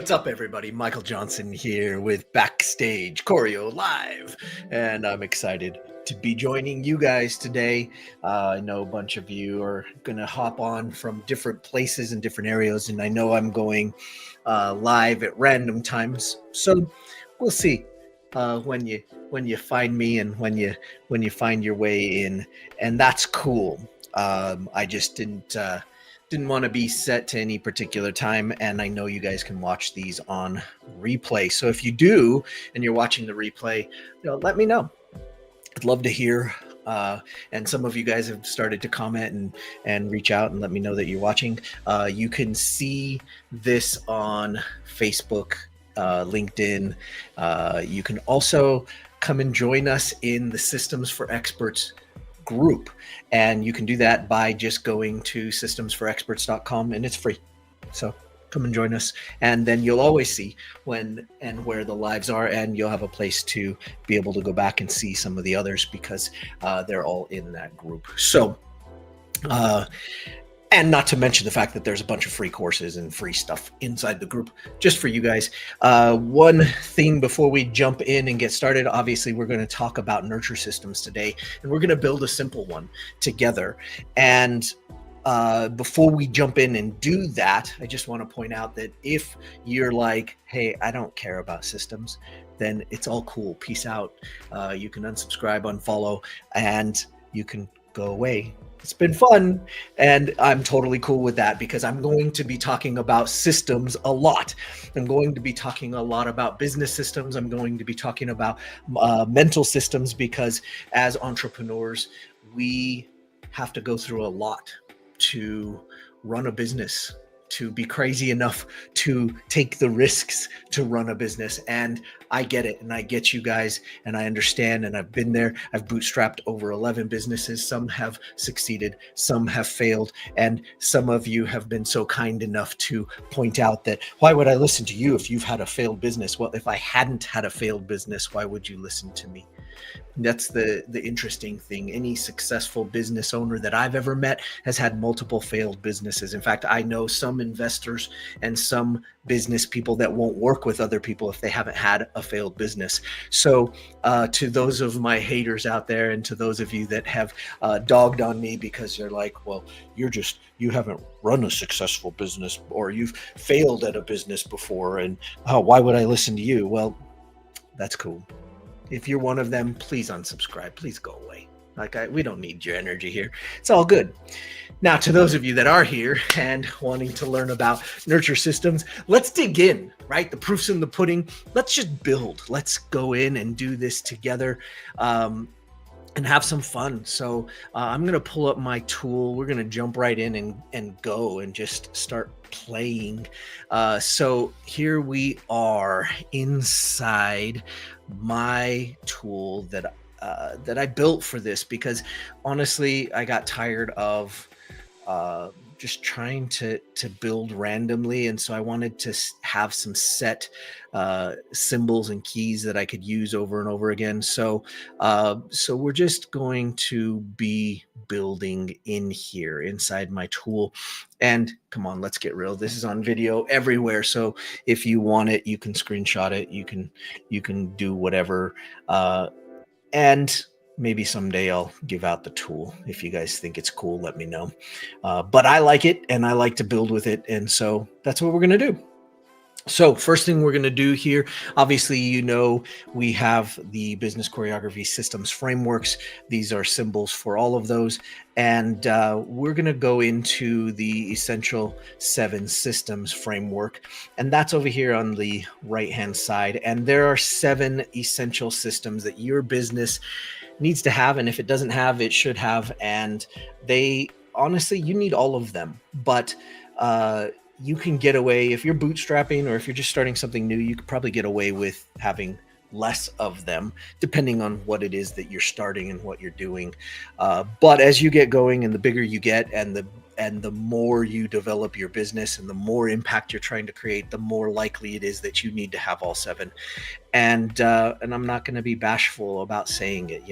What's up, everybody? Michael Johnson here with Backstage Choreo Live, and I'm excited to be joining you guys today. I know a bunch of you are going to hop on from different places and different areas, and I know I'm going live at random times, so we'll see when you find me and when you find your way in, and that's cool. I just didn't want to be set to any particular time, and I know you guys can watch these on replay. So if you do and you're watching the replay, let me know. I'd love to hear. And some of you guys have started to comment and reach out and let me know that you're watching. You can see this on Facebook, LinkedIn. You can also come and join us in the Systems for Experts group, and you can do that by just going to systemsforexperts.com, and it's free. So come and join us, and then you'll always see when and where the lives are, and you'll have a place to be able to go back and see some of the others because they're all in that group. So and not to mention the fact that there's a bunch of free courses and free stuff inside the group just for you guys. One thing before we jump in and get started, obviously we're going to talk about nurture systems today, and we're going to build a simple one together. And before we jump in and do that, I just want to point out that if you're like, hey, I don't care about systems, then it's all cool. Peace out. You can unsubscribe, unfollow, and you can go away. It's been fun, and I'm totally cool with that because I'm going to be talking about systems a lot. I'm going to be talking a lot about business systems. I'm going to be talking about mental systems because as entrepreneurs, we have to go through a lot to run a business, to be crazy enough to take the risks to run a business. And I get it, and I get you guys, and I understand, and I've been there. I've bootstrapped over 11 businesses. Some have succeeded, some have failed, and some of you have been so kind enough to point out that, why would I listen to you if you've had a failed business? Well, if I hadn't had a failed business, why would you listen to me? That's the interesting thing. Any successful business owner that I've ever met has had multiple failed businesses. In fact, I know some investors and some business people that won't work with other people if they haven't had a failed business. So to those of my haters out there, and to those of you that have dogged on me because they're like, well, you haven't run a successful business, or you've failed at a business before, and why would I listen to you? Well, that's cool. If you're one of them, please unsubscribe. Please go away. We don't need your energy here. It's all good. Now, to those of you that are here and wanting to learn about nurture systems, let's dig in, right? The proof's in the pudding. Let's just build. Let's go in and do this together and have some fun. So I'm going to pull up my tool. We're going to jump right in and go and just start playing. So here we are inside my tool that I built for this, because honestly, I got tired of just trying to build randomly, and so I wanted to have some set symbols and keys that I could use over and over again. So we're just going to be building in here inside my tool. And come on, let's get real. This is on video everywhere. So if you want it, you can screenshot it. You can do whatever. And maybe someday I'll give out the tool. If you guys think it's cool, let me know. But I like it, and I like to build with it. And so that's what we're going to do. So first thing we're going to do here, obviously, we have the business choreography systems frameworks. These are symbols for all of those. And we're going to go into the essential 7 systems framework. And that's over here on the right-hand side. And there are 7 essential systems that your business needs to have. And if it doesn't have, it should have. And honestly, you need all of them. But you can get away, if you're bootstrapping or if you're just starting something new, you could probably get away with having less of them, depending on what it is that you're starting and what you're doing. But as you get going and the bigger you get, and the more you develop your business and the more impact you're trying to create, the more likely it is that you need to have all 7. And I'm not going to be bashful about saying it.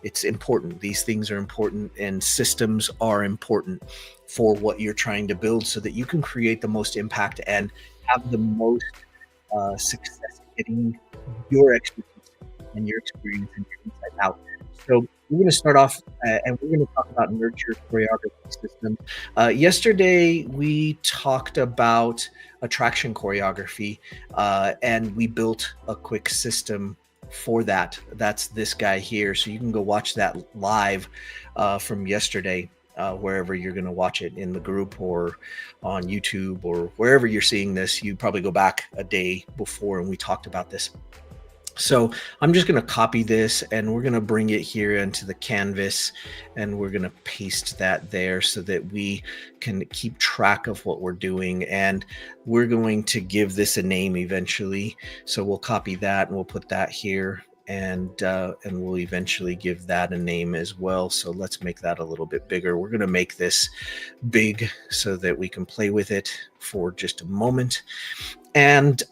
It's important. These things are important, and systems are important for what you're trying to build so that you can create the most impact and have the most success getting your expertise and your experience and your insight out. So we're going to start off and we're going to talk about nurture choreography systems. Yesterday, we talked about attraction choreography and we built a quick system for that. That's this guy here. So you can go watch that live from yesterday. Wherever you're going to watch it in the group or on YouTube or wherever you're seeing this, you probably go back a day before and we talked about this. So I'm just going to copy this and we're going to bring it here into the canvas and we're going to paste that there so that we can keep track of what we're doing. And we're going to give this a name eventually. So we'll copy that and we'll put that here and we'll eventually give that a name as well. So let's make that a little bit bigger. We're going to make this big so that we can play with it for just a moment. And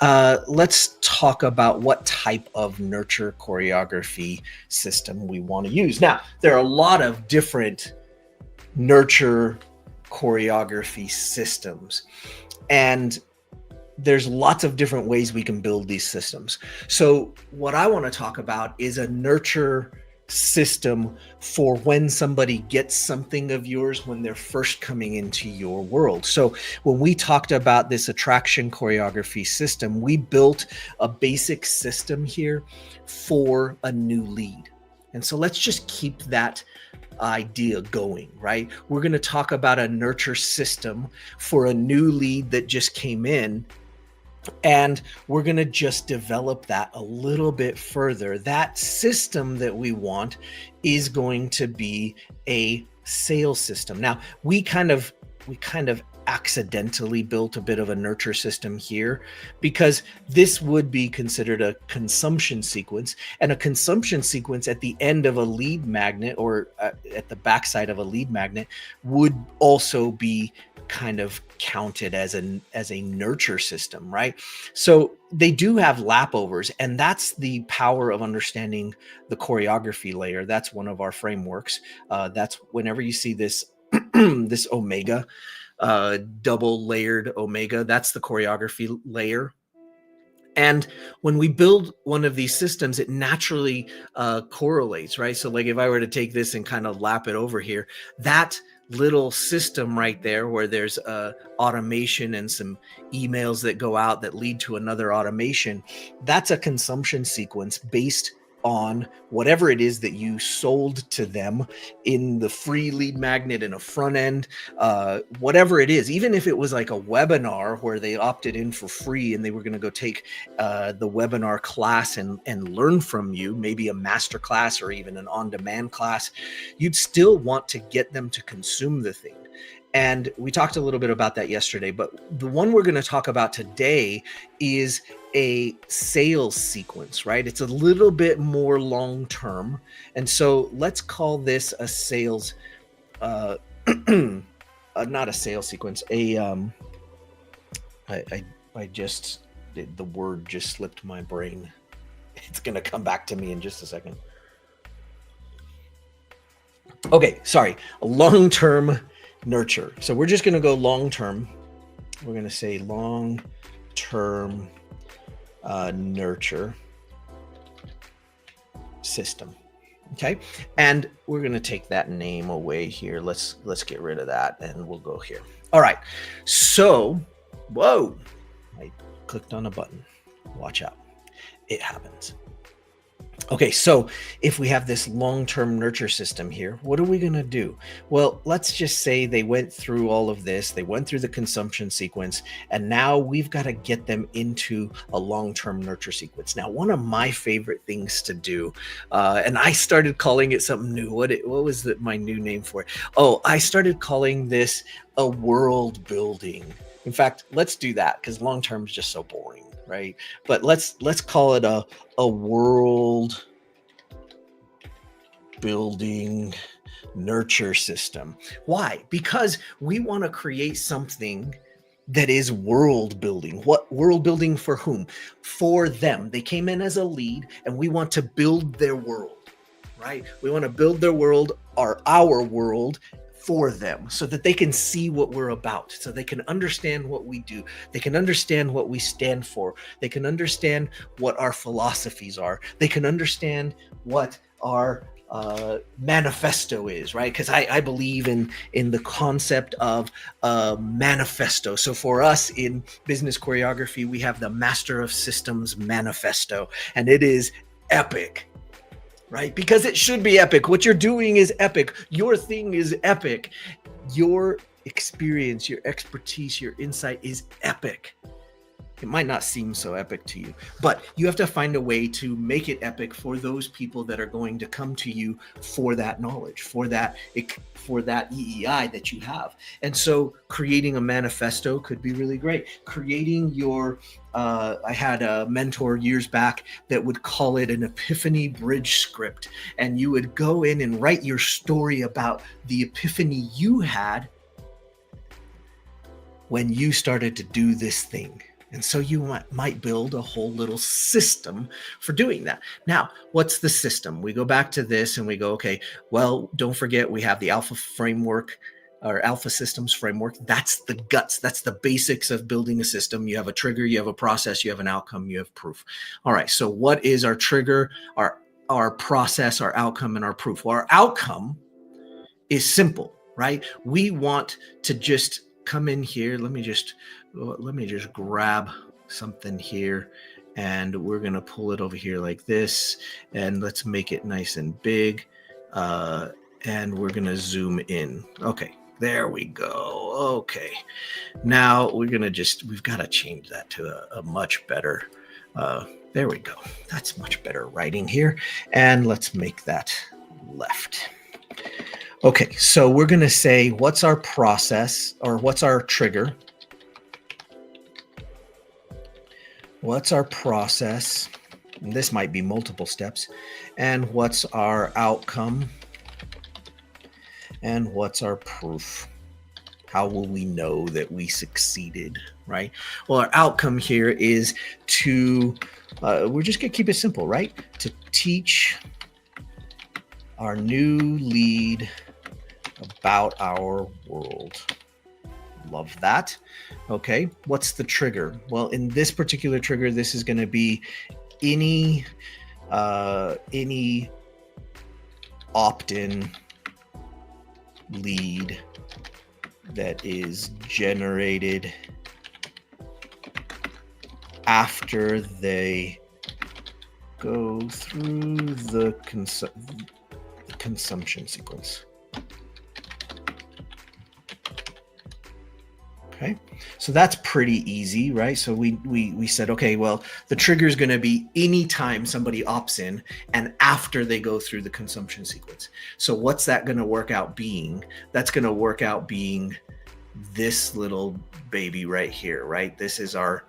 let's talk about what type of nurture choreography system we want to use. Now, there are a lot of different nurture choreography systems, and there's lots of different ways we can build these systems. So what I want to talk about is a nurture system for when somebody gets something of yours when they're first coming into your world. So when we talked about this attraction choreography system, we built a basic system here for a new lead. And so let's just keep that idea going, right? We're going to talk about a nurture system for a new lead that just came in. And we're going to just develop that a little bit further. That system that we want is going to be a sales system. Now, we kind of accidentally built a bit of a nurture system here because this would be considered a consumption sequence, and a consumption sequence at the end of a lead magnet or at the backside of a lead magnet would also be kind of counted as a nurture system, right? So they do have lapovers, and that's the power of understanding the choreography layer. That's one of our frameworks. That's whenever you see this this omega, double layered omega, that's the choreography layer. And when we build one of these systems, it naturally correlates, right? So like if I were to take this and kind of lap it over here, that little system right there where there's automation and some emails that go out that lead to another automation, that's a consumption sequence based on whatever it is that you sold to them in the free lead magnet in a front end, whatever it is. Even if it was like a webinar where they opted in for free and they were going to go take the webinar class and learn from you, maybe a master class or even an on-demand class, you'd still want to get them to consume the thing. And we talked a little bit about that yesterday, but the one we're going to talk about today is a sales sequence, right? It's a little bit more long-term. And so let's call this a sales, not a sales sequence, I just, the word just slipped my brain. It's going to come back to me in just a second. Okay, sorry, a long-term nurture. So we're just going to go long-term. We're going to say long-term nurture system. Okay, and we're going to take that name away here. Let's get rid of that and we'll go here. All right, so whoa, I clicked on a button. Watch out, it happens. Okay, so if we have this long-term nurture system here, what are we going to do? Well, let's just say they went through all of this. They went through the consumption sequence, and now we've got to get them into a long-term nurture sequence. Now, one of my favorite things to do, and I started calling it something new. What was my new name for it? Oh, I started calling this a world building. In fact, let's do that because long-term is just so boring. Right, but let's call it a world building nurture system. Why? Because we want to create something that is world building. What world building for whom? For them. They came in as a lead, and we want to build their world. Right? We want to build their world, our world, for them so that they can see what we're about, so they can understand what we do. They can understand what we stand for. They can understand what our philosophies are. They can understand what our manifesto is, right? Because I believe in the concept of manifesto. So for us in business choreography, we have the Master of Systems Manifesto, and it is epic, right? Because it should be epic. What you're doing is epic. Your thing is epic. Your experience, your expertise, your insight is epic. It might not seem so epic to you, but you have to find a way to make it epic for those people that are going to come to you for that knowledge, for that EEI that you have. And so creating a manifesto could be really great. Creating your, I had a mentor years back that would call it an epiphany bridge script. And you would go in and write your story about the epiphany you had when you started to do this thing. And so you might build a whole little system for doing that. Now, what's the system? We go back to this and we go, okay, well, don't forget we have the alpha framework or alpha systems framework. That's the guts. That's the basics of building a system. You have a trigger, you have a process, you have an outcome, you have proof. All right. So what is our trigger, our process, our outcome, and our proof? Well, our outcome is simple, right? We want to just come in here. Let me just grab something here, and we're going to pull it over here like this, and let's make it nice and big, and we're going to zoom in. Okay, there we go. Okay, now we've got to change that to a much better, there we go. That's much better writing here, and let's make that left. Okay, so we're going to say, what's our process, or what's our trigger? What's our process? And this might be multiple steps. And what's our outcome? And what's our proof? How will we know that we succeeded, right? Well, our outcome here is to, we're just going to keep it simple, right? To teach our new lead about our world. Love that. Okay, what's the trigger? Well, in this particular trigger, this is going to be any opt-in lead that is generated after they go through the consumption sequence. Okay, so that's pretty easy, right? So we said, okay, well, the trigger is going to be anytime somebody opts in and after they go through the consumption sequence. So what's that going to work out being? That's going to work out being this little baby right here, right? This is our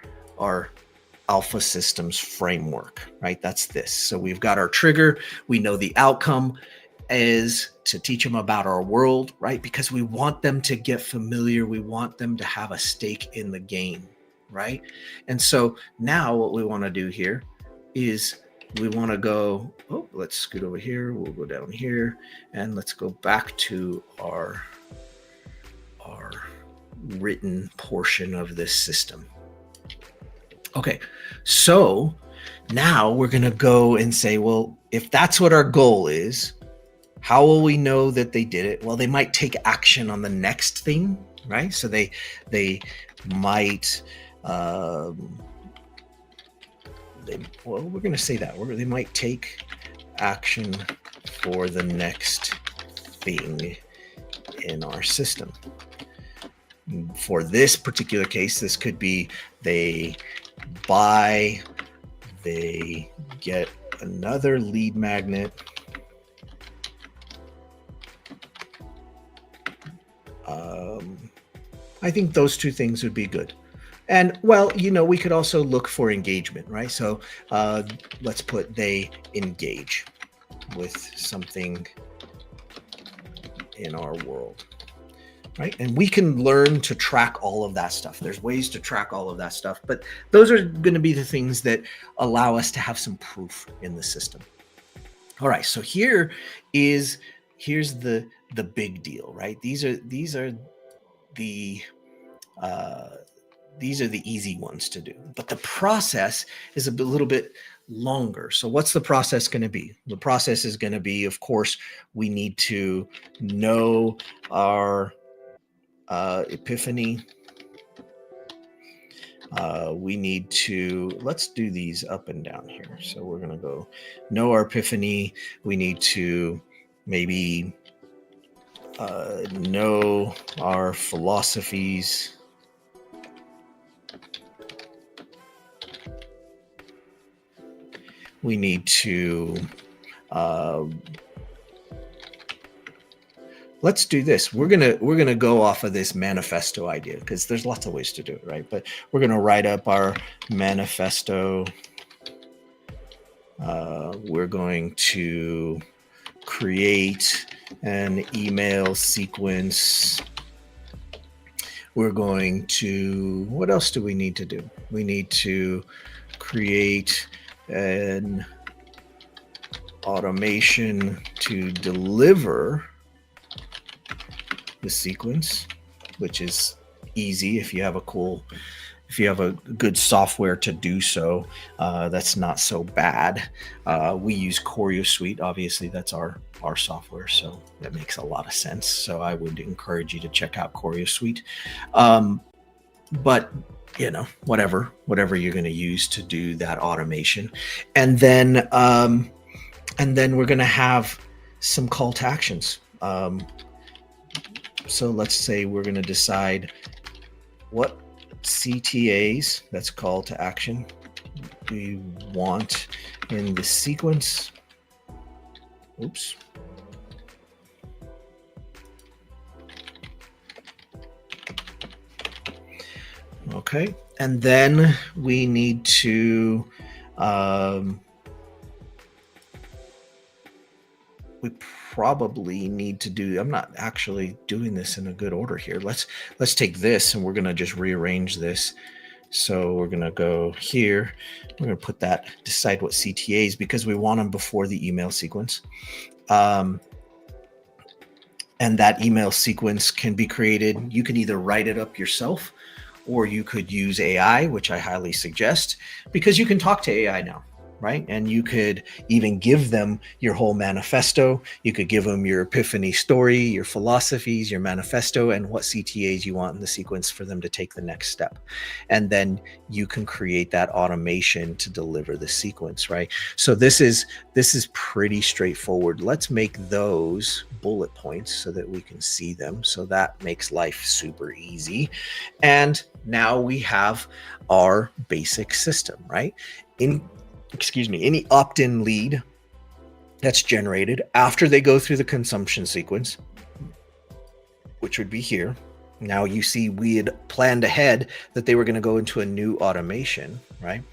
alpha systems framework, right? That's this. So we've got our trigger. We know the outcome is to teach them about our world, right? Because we want them to get familiar. We want them to have a stake in the game, right? And so now what we want to do here is we want to go, let's scoot over here. We'll go down here and let's go back to our written portion of this system. Okay, so now we're going to go and say, well, if that's what our goal is, how will we know that they did it? Well, they might take action on the next thing, right? So they might, we're going to say that they might take action for the next thing in our system. For this particular case, this could be they get another lead magnet. I think those two things would be good. And well, we could also look for engagement, right? So let's put they engage with something in our world, right? And we can learn to track all of that stuff. There's ways to track all of that stuff, but those are going to be the things that allow us to have some proof in the system. All right, so here is here's the big deal, right? These are the uh, these are the easy ones to do, but the process is little bit longer. So what's the process going to be? The process is going to be, of course, we need to know our epiphany. We need to, let's do these up and down here. So we're going to go know our epiphany. We need to maybe know our philosophies. We need to let's do this. We're gonna go off of this manifesto idea, because there's lots of ways to do it, right? But we're gonna write up our manifesto. We're going to create an email sequence. We're going to, what else do we need to do? We need to create an automation to deliver the sequence, which is easy if you have a good software to do so. That's not so bad. We use Choreo Suite. Obviously, that's our software, so that makes a lot of sense. So I would encourage you to check out Choreo Suite. But whatever you're going to use to do that automation, and then we're going to have some call to actions. So let's say we're going to decide what CTAs, that's call to action, we want in the sequence. Oops. Okay, and then we need to we probably need to do, I'm not actually doing this in a good order here. Let's take this and we're going to just rearrange this. So we're going to go here. We're going to put that, decide what CTAs, because we want them before the email sequence. And that email sequence can be created. You can either write it up yourself, or you could use AI, which I highly suggest, because you can talk to AI now, right? And you could even give them your whole manifesto. You could give them your epiphany story, your philosophies, your manifesto, and what CTAs you want in the sequence for them to take the next step. And then you can create that automation to deliver the sequence, right? So this is pretty straightforward. Let's make those bullet points so that we can see them. So that makes life super easy. And now we have our basic system, right? Any opt-in lead that's generated after they go through the consumption sequence, which would be here. Now you see we had planned ahead that they were going to go into a new automation, right?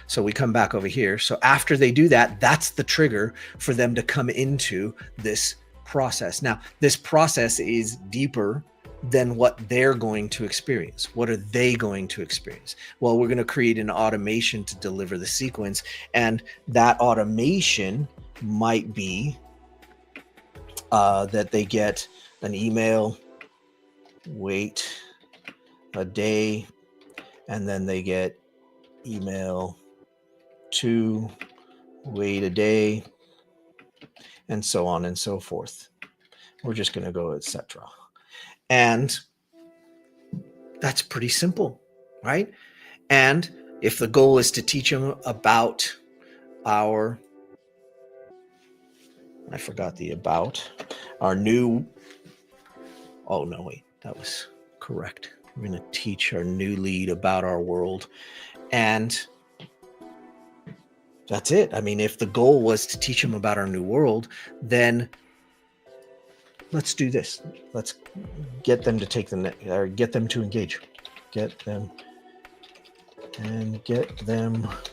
So we come back over here. So after they do that, that's the trigger for them to come into this process. Now, this process is deeper than what they're going to experience. What are they going to experience? Well, we're going to create an automation to deliver the sequence, and that automation might be that they get an email, wait a day, and then they get email 2, wait a day, and so on and so forth. We're just going to go etc. And that's pretty simple, right? And if the goal is to teach them about our new, oh no, wait, that was correct. We're going to teach our new lead about our world. And that's it. I mean, if the goal was to teach them about our new world, then let's do this. Let's get them to take or get them to engage. Get them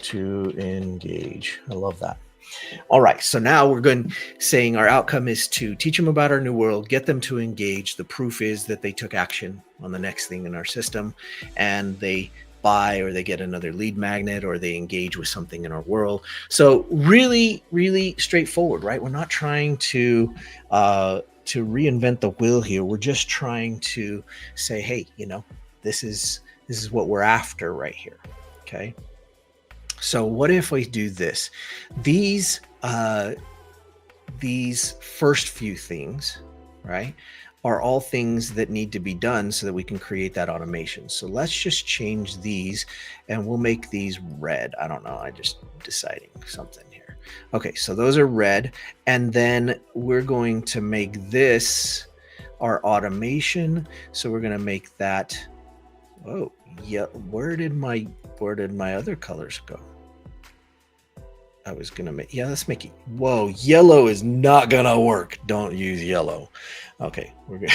to engage. I love that. All right. So now we're saying our outcome is to teach them about our new world, get them to engage. The proof is that they took action on the next thing in our system, and they buy, or they get another lead magnet, or they engage with something in our world. So really, really straightforward, right? We're not trying to reinvent the wheel here. We're just trying to say, hey, this is what we're after right here. Okay. So what if we do this? These first few things, right, are all things that need to be done so that we can create that automation. So let's just change these and we'll make these red. I don't know. I just deciding something here. Okay, so those are red. And then we're going to make this our automation. So we're going to make that, oh, yeah. Where did my other colors go? I was gonna make, yeah, let's make it, whoa, yellow is not gonna work. Don't use yellow. Okay, we're gonna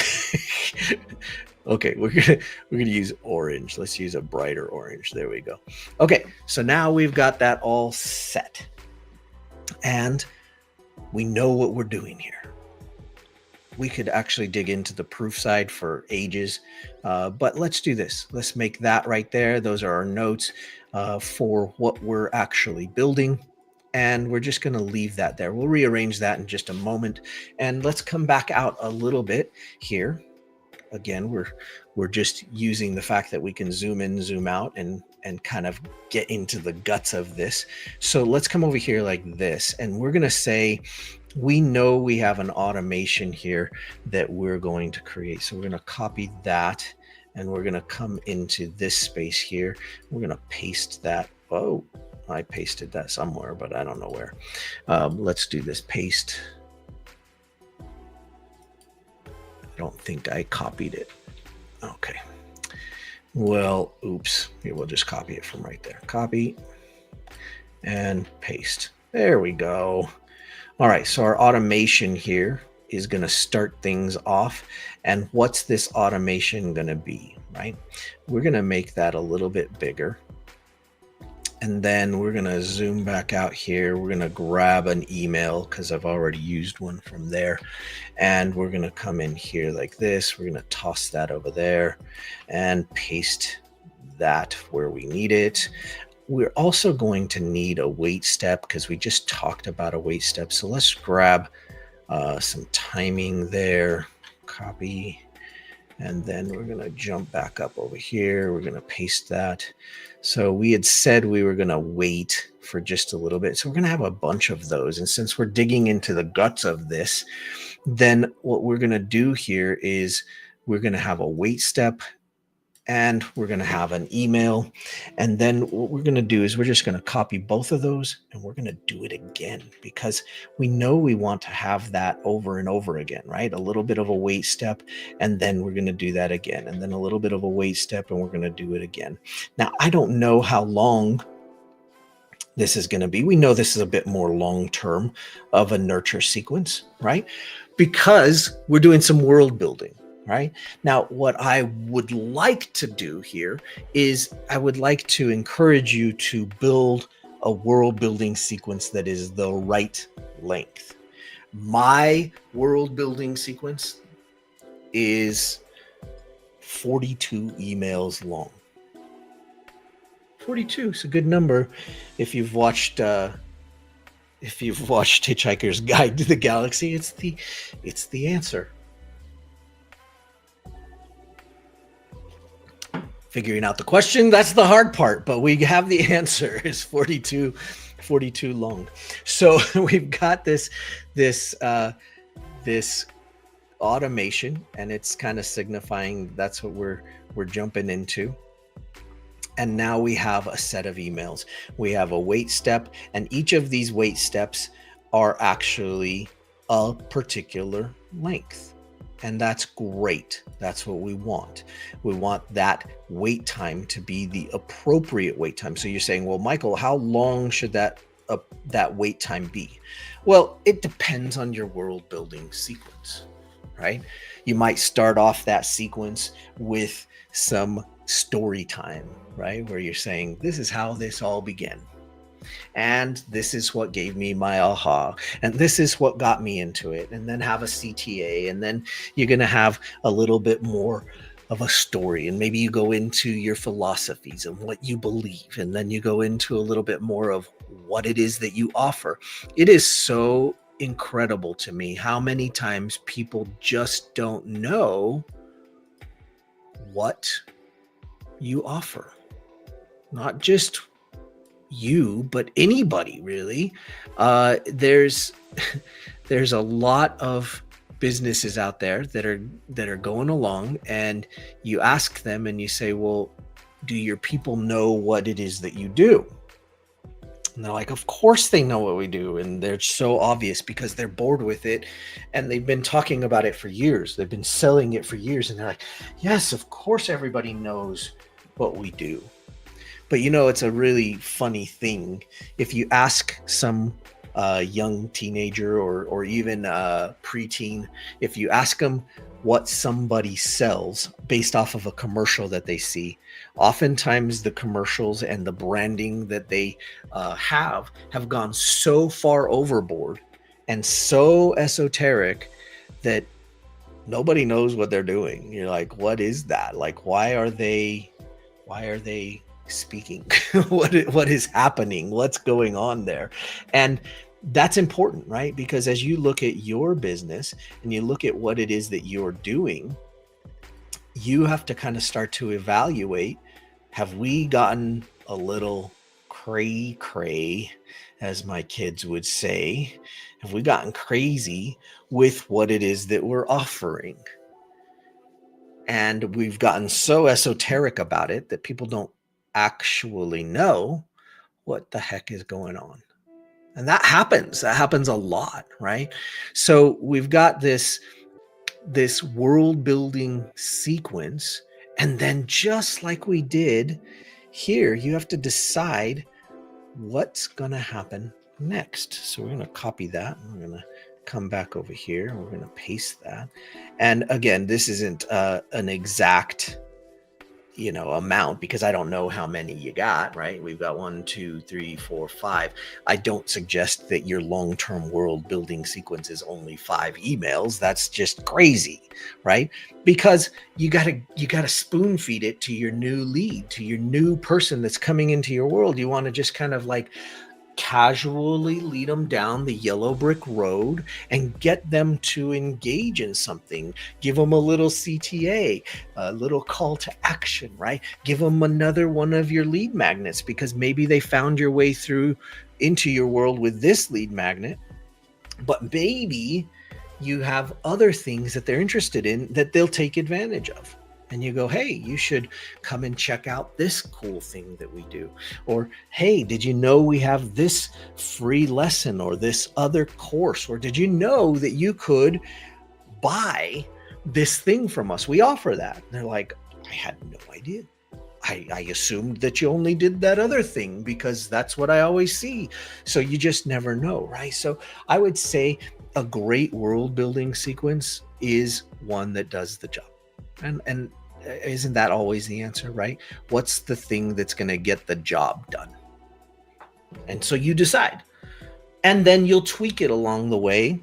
okay, we're gonna use orange. Let's use a brighter orange. There we go. Okay, so now we've got that all set, and we know what we're doing here. We could actually dig into the proof side for ages, but let's do this. Let's make that right there. Those are our notes for what we're actually building. And we're just going to leave that there. We'll rearrange that in just a moment. And let's come back out a little bit here. Again, we're just using the fact that we can zoom in, zoom out, and kind of get into the guts of this. So let's come over here like this. And we're going to say, we know we have an automation here that we're going to create. So we're going to copy that, and we're going to come into this space here. We're going to paste that. Oh, I pasted that somewhere, but I don't know where. Let's do this paste. I don't think I copied it. Okay. Well, oops. Here, we'll just copy it from right there. Copy and paste. There we go. All right, so our automation here is going to start things off. And what's this automation going to be, right? We're going to make that a little bit bigger. And then we're going to zoom back out here. We're going to grab an email because I've already used one from there. And we're going to come in here like this. We're going to toss that over there and paste that where we need it. We're also going to need a wait step because we just talked about a wait step. So let's grab some timing there, copy, and then we're going to jump back up over here. We're going to paste that. So we had said we were going to wait for just a little bit. So we're going to have a bunch of those. And since we're digging into the guts of this, then what we're going to do here is we're going to have a wait step, and we're going to have an email. And then what we're going to do is we're just going to copy both of those, and we're going to do it again because we know we want to have that over and over again, right? A little bit of a wait step, and then we're going to do that again, and then a little bit of a wait step, and we're going to do it again. Now, I don't know how long this is going to be. We know this is a bit more long-term of a nurture sequence, right? Because we're doing some world building. Right now, what I would like to do here is I would like to encourage you to build a world building sequence that is the right length. My world building sequence is 42 emails long. 42 is a good number if you've watched Hitchhiker's Guide to the Galaxy. It's the answer. Figuring out the question, that's the hard part, but we have the answer. Is 42 long. So we've got this automation, and it's kind of signifying that's what we're jumping into. And now we have a set of emails. We have a wait step, and each of these wait steps are actually a particular length. And that's great. That's what we want. We want that wait time to be the appropriate wait time. So you're saying, well, Michael, how long should that wait time be? Well, it depends on your world building sequence, right? You might start off that sequence with some story time, right? Where you're saying, this is how this all began. And this is what gave me my aha. And this is what got me into it. And then have a CTA. And then you're going to have a little bit more a story, and maybe you go into your philosophies and what you believe, and then you go into a little bit more of what it is that you offer. It is so incredible to me how many times people just don't know what you offer. Not just you, but anybody really. There's there's a lot of businesses out there that are going along, and you ask them and you say, well, do your people know what it is that you do? And they're like, of course they know what we do. And they're so obvious because they're bored with it. And they've been talking about it for years. They've been selling it for years. And they're like, yes, of course everybody knows what we do. But it's a really funny thing. If you ask some young teenager or even preteen, if you ask them what somebody sells based off of a commercial that they see, oftentimes the commercials and the branding that they have gone so far overboard and so esoteric that nobody knows what they're doing. You're like, what is that? Like, why are they speaking? what is happening? What's going on there? And that's important, right? Because as you look at your business and you look at what it is that you're doing, you have to kind of start to evaluate, have we gotten a little cray, as my kids would say? Have we gotten crazy with what it is that we're offering? And we've gotten so esoteric about it that people don't actually know what the heck is going on. And that happens a lot, right? So we've got this world building sequence, and then just like we did here, you have to decide what's going to happen next. So we're going to copy that. We're going to come back over here. We're going to paste that. And again, this isn't an exact amount, because I don't know how many you got, right? We've got 1, 2, 3, 4, 5. I don't suggest that your long-term world building sequence is only 5 emails. That's just crazy, right? Because you gotta spoon feed it to your new lead, to your new person that's coming into your world. You want to just kind of like casually lead them down the yellow brick road and get them to engage in something. Give them a little CTA, a little call to action, right? Give them another one of your lead magnets, because maybe they found your way through into your world with this lead magnet, but maybe you have other things that they're interested in that they'll take advantage of. And you go, hey, you should come and check out this cool thing that we do. Or, hey, did you know we have this free lesson or this other course? Or did you know that you could buy this thing from us? We offer that. And they're like, I had no idea. I assumed that you only did that other thing because that's what I always see. So you just never know, right? So I would say a great world building sequence is one that does the job. And isn't that always the answer, right? What's the thing that's going to get the job done? And so you decide. And then you'll tweak it along the way,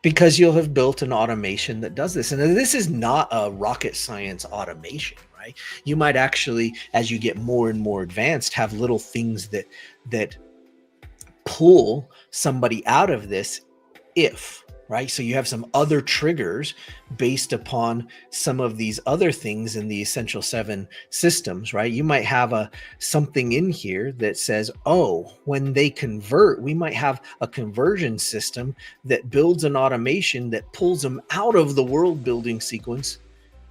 because you'll have built an automation that does this. And this is not a rocket science automation, right? You might actually, as you get more and more advanced, have little things that pull somebody out of this right? So you have some other triggers based upon some of these other things in the Essential 7 systems, right? You might have something in here that says, oh, when they convert, we might have a conversion system that builds an automation that pulls them out of the world building sequence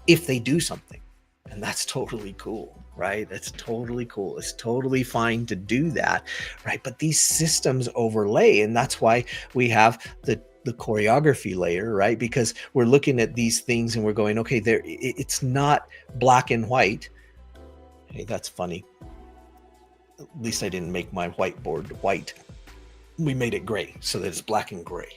if they do something. And that's totally cool, right? That's totally cool. It's totally fine to do that, right? But these systems overlay, and that's why we have the choreography layer, right? Because we're looking at these things and we're going, okay, it's not black and white. Hey, that's funny. At least I didn't make my whiteboard white. We made it gray so that it's black and gray.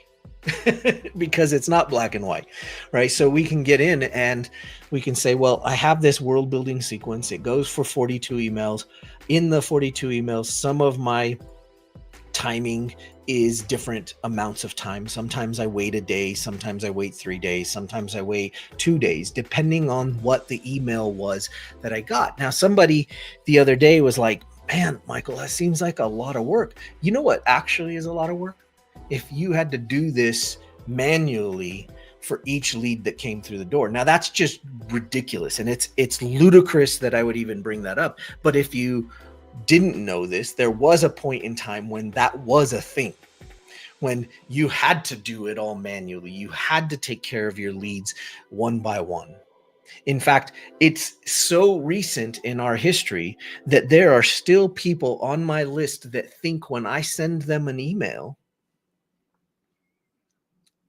Because it's not black and white, right? So we can get in and we can say, well, I have this world building sequence. It goes for 42 emails. In the 42 emails, some of my timing is different amounts of time. Sometimes I wait a day, sometimes I wait 3 days, sometimes I wait 2 days, depending on what the email was that I got. Now, somebody the other day was like, "Man, Michael, that seems like a lot of work." You know what actually is a lot of work? If you had to do this manually for each lead that came through the door. Now that's just ridiculous, and it's ludicrous that I would even bring that up. But if you didn't know this, there was a point in time when that was a thing, when you had to do it all manually. You had to take care of your leads one by one. In fact, it's so recent in our history that there are still people on my list that think when I send them an email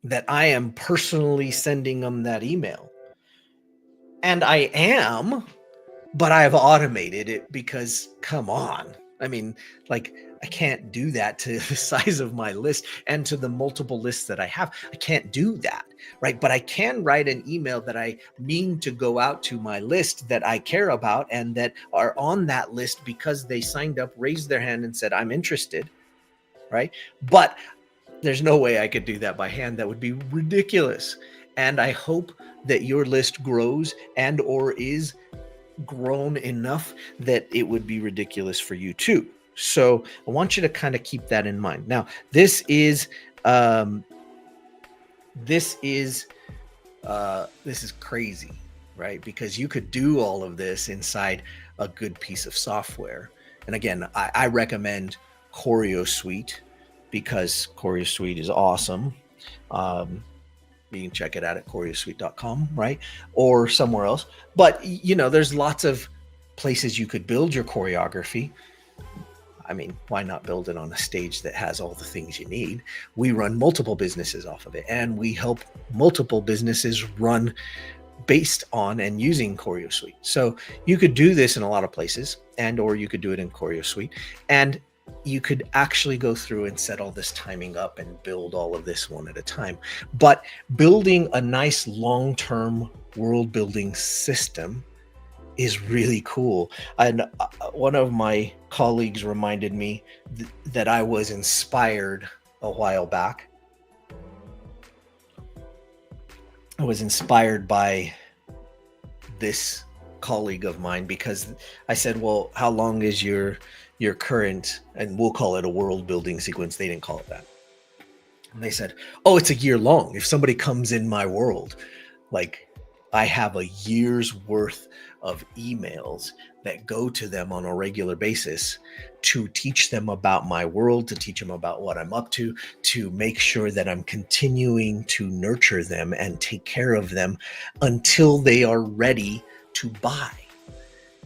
that I am personally sending them that email. And I am, but I've automated it because, come on. I mean, like, I can't do that to the size of my list and to the multiple lists that I have. I can't do that, right? But I can write an email that I mean to go out to my list that I care about and that are on that list because they signed up, raised their hand and said, "I'm interested," right? But there's no way I could do that by hand. That would be ridiculous. And I hope that your list grows and or is grown enough that it would be ridiculous for you too. So I want you to kind of keep that in mind. Now, this is crazy, right? Because you could do all of this inside a good piece of software. And again, I recommend Choreo Suite because Choreo Suite is awesome. You can check it out at choreosuite.com, right? Or somewhere else. But, you know, there's lots of places you could build your choreography. I mean, why not build it on a stage that has all the things you need? We run multiple businesses off of it, and we help multiple businesses run based on and using Choreo Suite. So you could do this in a lot of places, and or you could do it in Choreo Suite. And you could actually go through and set all this timing up and build all of this one at a time. But building a nice long-term world building system is really cool. And one of my colleagues reminded me that I was inspired a while back. I was inspired by this colleague of mine because I said, "Well, how long is your current," and we'll call it a world building sequence. They didn't call it that. And they said, "Oh, it's a year long. If somebody comes in my world, like, I have a year's worth of emails that go to them on a regular basis to teach them about my world, to teach them about what I'm up to make sure that I'm continuing to nurture them and take care of them until they are ready to buy."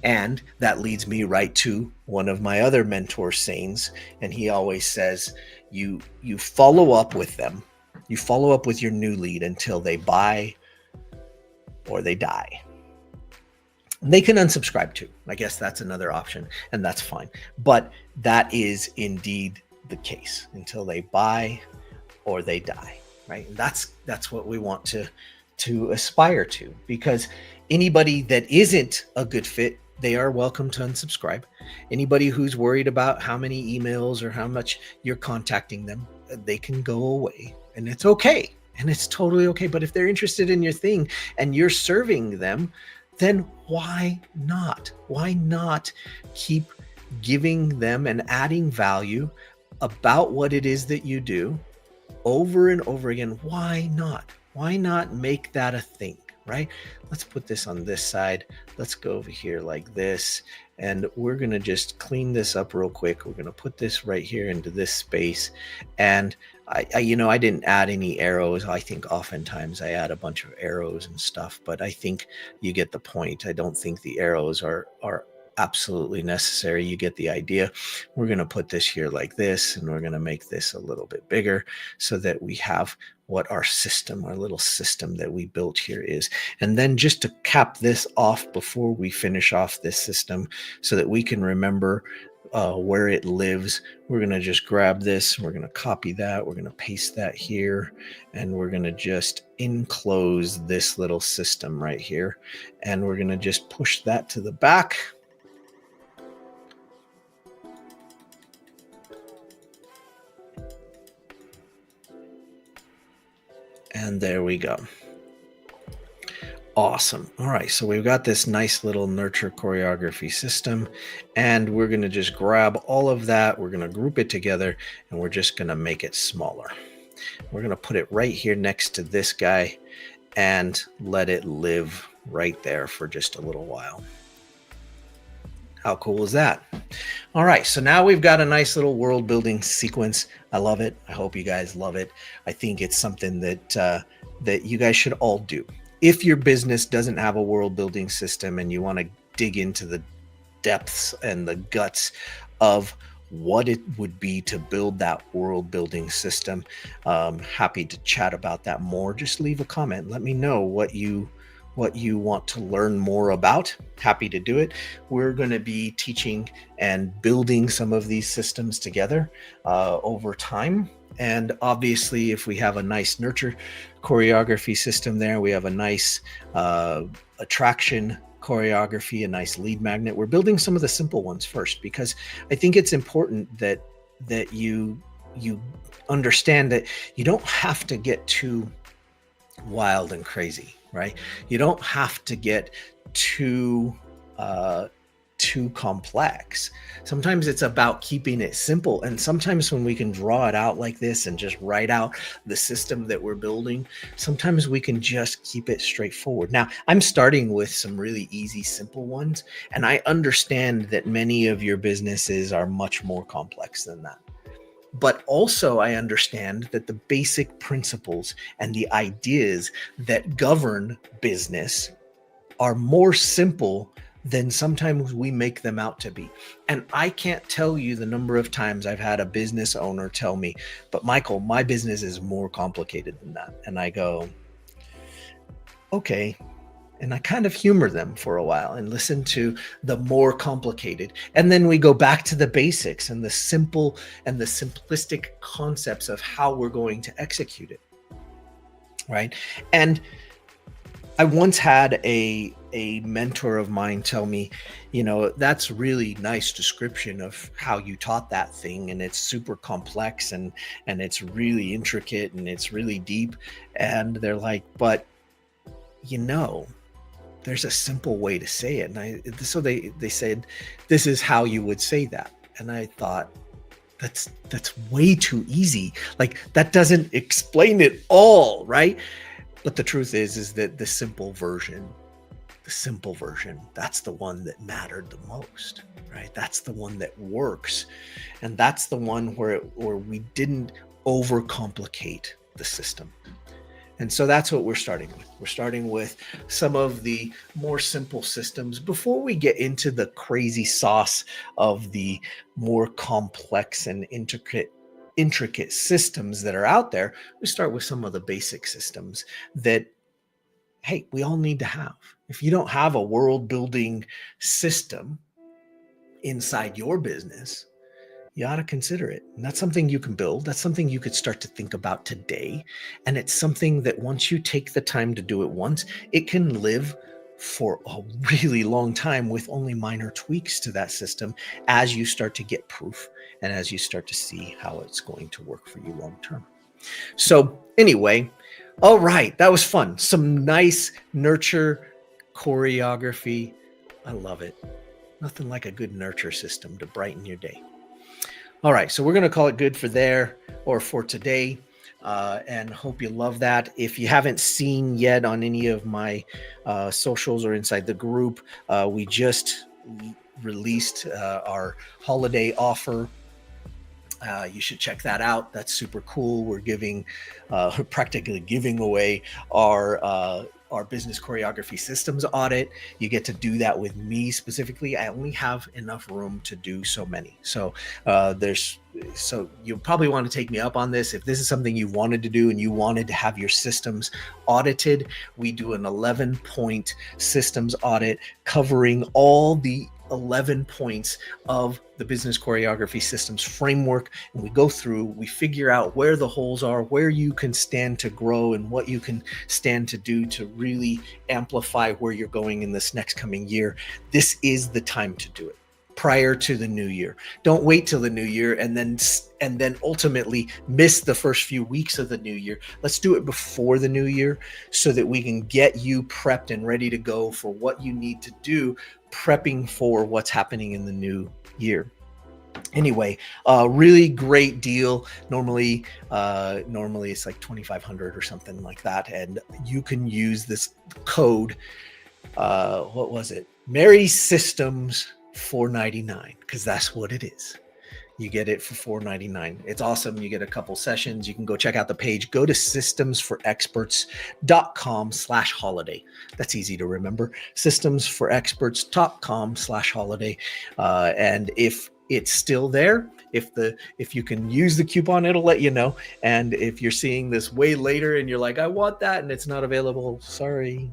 And that leads me right to one of my other mentor sayings. And he always says, you follow up with them. You follow up with your new lead until they buy or they die. And they can unsubscribe too. I guess that's another option, and that's fine. But that is indeed the case until they buy or they die, right? And that's what we want to aspire to, because anybody that isn't a good fit, they are welcome to unsubscribe. Anybody who's worried about how many emails or how much you're contacting them, they can go away, and it's okay. And it's totally okay. But if they're interested in your thing and you're serving them, then why not? Why not keep giving them and adding value about what it is that you do over and over again? Why not? Why not make that a thing, right? Let's put this on this side. Let's go over here like this. And we're going to just clean this up real quick. We're going to put this right here into this space. And I didn't add any arrows. I think oftentimes I add a bunch of arrows and stuff, but I think you get the point. I don't think the arrows are absolutely necessary. You get the idea. We're going to put this here like this, and we're going to make this a little bit bigger so that we have what our system, our little system that we built here is. And then just to cap this off before we finish off this system so that we can remember where it lives, we're going to just grab this. We're going to copy that. We're going to paste that here. And we're going to just enclose this little system right here. And we're going to just push that to the back. And there we go. Awesome. All right, so we've got this nice little nurture choreography system, and we're going to just grab all of that. We're going to group it together, and we're just going to make it smaller. We're going to put it right here next to this guy and let it live right there for just a little while. How cool is that? All right, so now we've got a nice little world building sequence. I love it. I hope you guys love it. I think it's something that that you guys should all do. If your business doesn't have a world building system and you want to dig into the depths and the guts of what it would be to build that world building system, happy to chat about that more. Just leave a comment. Let me know what you want to learn more about. Happy to do it. We're going to be teaching and building some of these systems together over time. And obviously, if we have a nice nurture choreography system there, we have a nice attraction choreography, a nice lead magnet. We're building some of the simple ones first, because I think it's important that you understand that you don't have to get too wild and crazy, right? You don't have to get too complex. Sometimes it's about keeping it simple. And sometimes when we can draw it out like this and just write out the system that we're building, sometimes we can just keep it straightforward. Now, I'm starting with some really easy, simple ones, and I understand that many of your businesses are much more complex than that. But also I understand that the basic principles and the ideas that govern business are more simple than sometimes we make them out to be. And I can't tell you the number of times I've had a business owner tell me, but Michael, my business is more complicated than that. And I go, okay. And I kind of humor them for a while and listen to the more complicated. And then we go back to the basics and the simple and the simplistic concepts of how we're going to execute it. Right. And I once had a mentor of mine tell me, that's really nice description of how you taught that thing. And it's super complex and it's really intricate and it's really deep. And they're like, but there's a simple way to say it. And so they said, this is how you would say that. And I thought, that's way too easy. Like, that doesn't explain it all, right? But the truth is that the simple version, that's the one that mattered the most, right? That's the one that works. And that's the one where we didn't overcomplicate the system. And so that's what we're starting with. We're starting with some of the more simple systems before we get into the crazy sauce of the more complex and intricate systems that are out there. We start with some of the basic systems that, hey, we all need to have. If you don't have a world building system inside your business, you ought to consider it. And that's something you can build. That's something you could start to think about today. And it's something that once you take the time to do it once, it can live for a really long time with only minor tweaks to that system as you start to get proof and as you start to see how it's going to work for you long term. So anyway, all right, that was fun. Some nice nurture choreography. I love it. Nothing like a good nurture system to brighten your day. All right, so we're going to call it good for today, and hope you love that. If you haven't seen yet on any of my socials or inside the group, we just released our holiday offer. You should check that out. That's super cool. We're practically giving away our business choreography systems audit. You get to do that with me specifically. I only have enough room to do so many. So you'll probably want to take me up on this. If this is something you wanted to do and you wanted to have your systems audited, we do an 11-point systems audit covering all the 11 points of the business choreography systems framework. And we go through, we figure out where the holes are, where you can stand to grow, and what you can stand to do to really amplify where you're going in this next coming year. This is the time to do it. prior to the new year. Don't wait till the new year and then ultimately miss the first few weeks of the new year. Let's do it before the new year so that we can get you prepped and ready to go for what you need to do, prepping for what's happening in the new year. Anyway, really great deal. Normally it's like 2,500 or something like that, and you can use this code. What was it? Merry Systems 499, because that's what it is. You get it for $4.99. It's awesome. You get a couple sessions. You can go check out the page. Go to systemsforexperts.com/holiday. That's easy to remember. Systemsforexperts.com/holiday. And if it's still there, if you can use the coupon, it'll let you know. And if you're seeing this way later and you're like, I want that, and it's not available, sorry,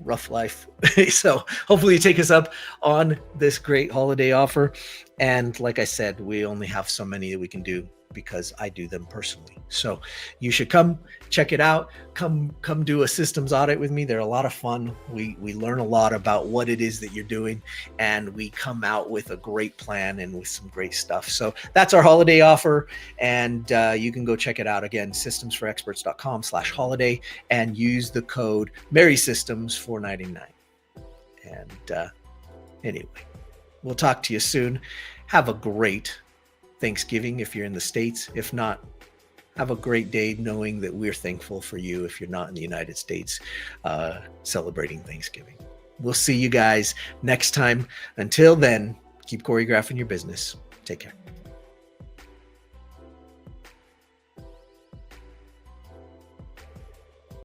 rough life. So hopefully you take us up on this great holiday offer. And like I said, we only have so many that we can do because I do them personally. So you should come check it out. Come do a systems audit with me. They're a lot of fun. We learn a lot about what it is that you're doing, and we come out with a great plan and with some great stuff. So that's our holiday offer, and you can go check it out again, systemsforexperts.com/holiday, and use the code Merry Systems 499. And anyway, we'll talk to you soon. Have a great Thanksgiving if you're in the States. If not, have a great day knowing that we're thankful for you if you're not in the United States celebrating Thanksgiving. We'll see you guys next time. Until then, keep choreographing your business. Take care.